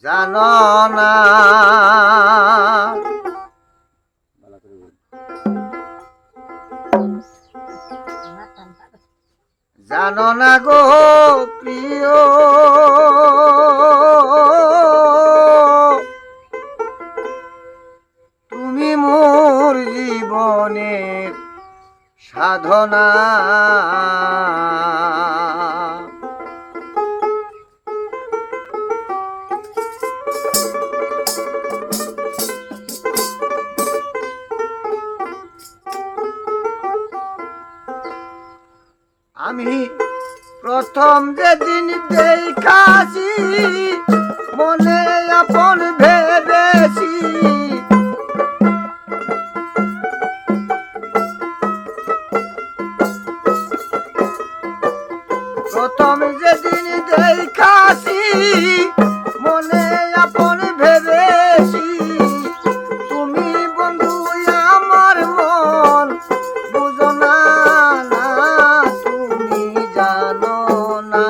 জানো না জানো না গো প্রিয় তুমি মোর জীবনের সাধনা আমি প্রথম যেদিন দেখাছি মনে আপন ভেবেছি প্রথম যেদিন দেখাছি মনে আপন ভেবেছি তুমি বন্ধু আমার মন বুঝো না তুমি জানো না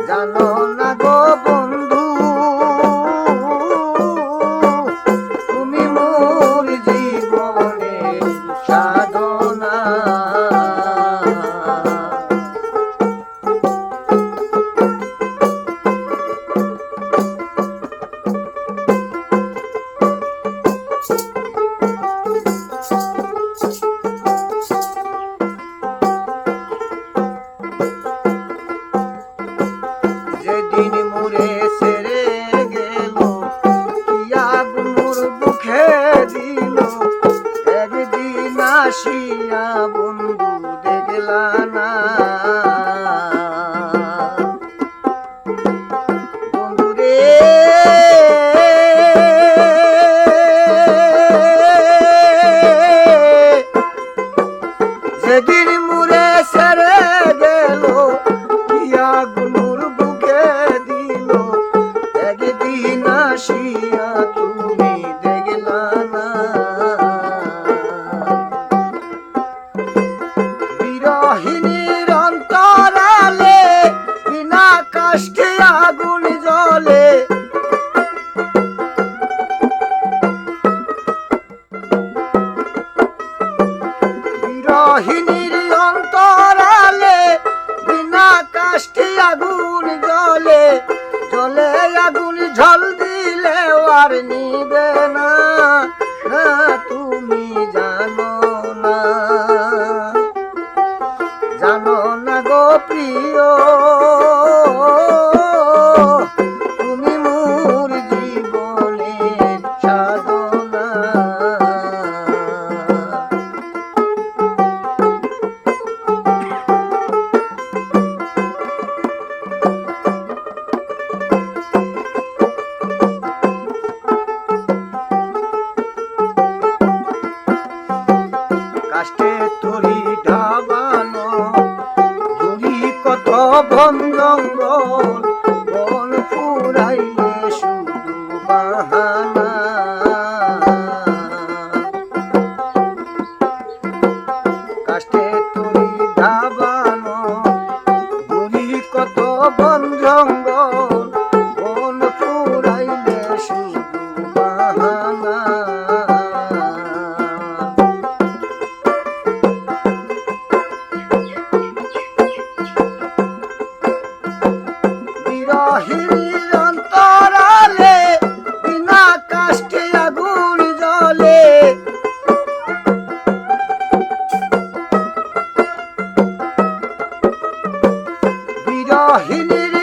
জানো না গো বন্ধু তুমি মোর জীবনের সাধনা যেদিন মোরে ছেড়ে গেল কি আগুন মোর বুকে দিল একদিন আসিয়া বন্ধু দেখলা না বন্ধু রে যেদিন মোরে ছেড়ে গেল কি আগুন মোর বুকে দিল একদিন আসিয়া তুমি দেখলা না বিরহিণীর অন্তরালে বিনা কাষ্ঠে আগুন জ্বলে বিরহিণীর অন্তরালে বিনা কাষ্ঠে আগুন জ্বলে জ্বলে আগুন ঝল দিলেও আর নিবে না তুমি জানো না জানো না গো প্রিয় তুমি মোর জীবনের সাধনা কাষ্টে তরি ঢাবানো ধুরি কত বন জঙ্গল বন ফুরাইলে শুধু বাহানা কাষ্টে তরি ঢাবানো ধুরি কত বন জঙ্গল বন ফুরাইলে শুধু বাহানা বিরহিণীর অন্তরালে বিনা কাষ্ঠে আগুন জ্বলে বিরহিণীর